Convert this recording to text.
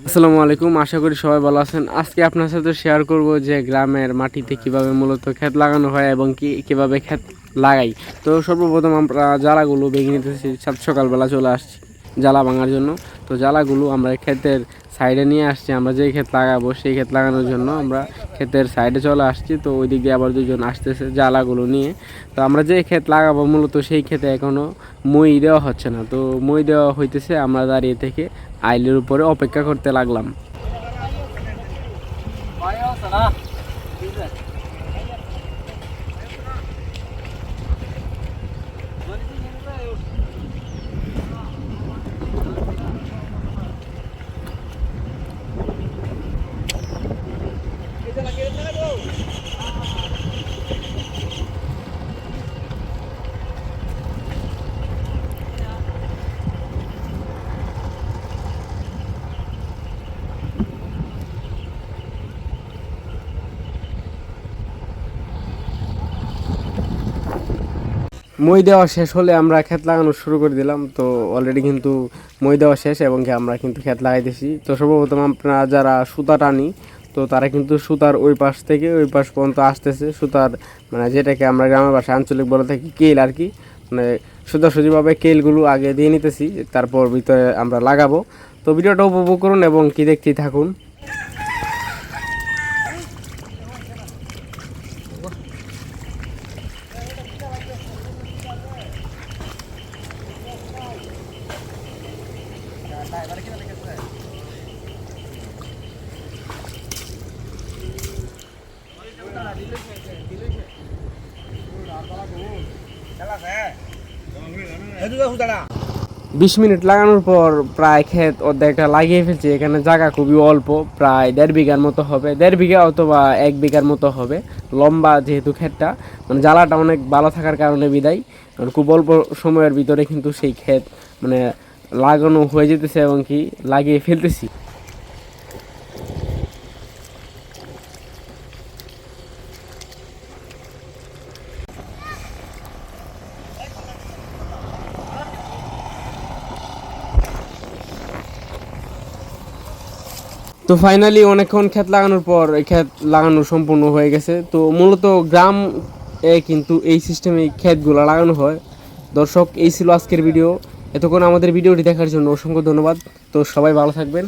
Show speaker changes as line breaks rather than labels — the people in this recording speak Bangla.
আসসালামু আলাইকুম, আশা করি সবাই ভালো আছেন। আজকে আপনার সাথে শেয়ার করব যে গ্রামের মাটিতে কিভাবে মূলত ক্ষেত লাগানো হয় এবং কিভাবে ক্ষেত লাগাই। তো সর্বপ্রথম আমরা জ্বালাগুলো ভেঙে নিতেছি, সকালবেলা চলে আসছি জ্বালা ভাঙার জন্য। তো জ্বালাগুলো আমরা ক্ষেতের সাইডে নিয়ে আসছি, আমরা যেই ক্ষেত লাগাবো সেই ক্ষেত লাগানোর জন্য আমরা ক্ষেতের সাইডে চলে আসছি। তো ওই দিক দিয়ে আবার দুজন আসতেছে জ্বালাগুলো নিয়ে। তো আমরা যে ক্ষেত লাগাবো মূলত সেই ক্ষেতে এখনও মই দেওয়া হচ্ছে না, তো মই দেওয়া হইতেছে। আমরা দাঁড়িয়ে থেকে আইলের উপরে অপেক্ষা করতে লাগলাম। মই দেওয়া শেষ হলে আমরা ক্ষেত লাগানো শুরু করে দিলাম। তো অলরেডি কিন্তু মই দেওয়া শেষ এবং আমরা কিন্তু ক্ষেত লাগাইতেছি। তো সর্বপ্রথম আপনারা যারা সুতা টানি, তো তারা কিন্তু সুতার ওই পাশ থেকে ওই পাশ পর্যন্ত আসতেছে। সুতার মানে যেটাকে আমরা গ্রামের ভাষায় আঞ্চলিক বলে থাকি কেল আর কি, মানে সোজাসুজিভাবে কেলগুলো আগে দিয়ে নিতেছি, তারপর ভিতরে আমরা লাগাবো। তো ভিডিওটা উপভোগ করুন এবং কি দেখতেই থাকুন। বিশ মিনিট লাগানোর পর প্রায় ক্ষেত অর্ধেকটা লাগিয়ে ফেলছে। এখানে জায়গা খুবই অল্প, প্রায় 1.5 বিঘার মতো হবে, 1.5 বিঘা অথবা 1 বিঘার মতো হবে। লম্বা যেহেতু ক্ষেতটা, মানে জ্বালাটা অনেক ভালো থাকার কারণে বিদায় খুব অল্প সময়ের ভিতরে কিন্তু সেই ক্ষেত মানে লাগানো হয়ে যেতেছে এবং কি লাগিয়ে ফেলতেছি। তো ফাইনালি অনেকক্ষণ ক্ষেত লাগানোর পর এই ক্ষেত লাগানো সম্পূর্ণ হয়ে গেছে। তো মূলত গ্রাম কিন্তু এই সিস্টেমে ক্ষেতগুলো লাগানো হয়। দর্শক, এই ছিল আজকের ভিডিও। এতক্ষণ আমাদের ভিডিওটি দেখার জন্য অসংখ্য ধন্যবাদ। তো সবাই ভালো থাকবেন।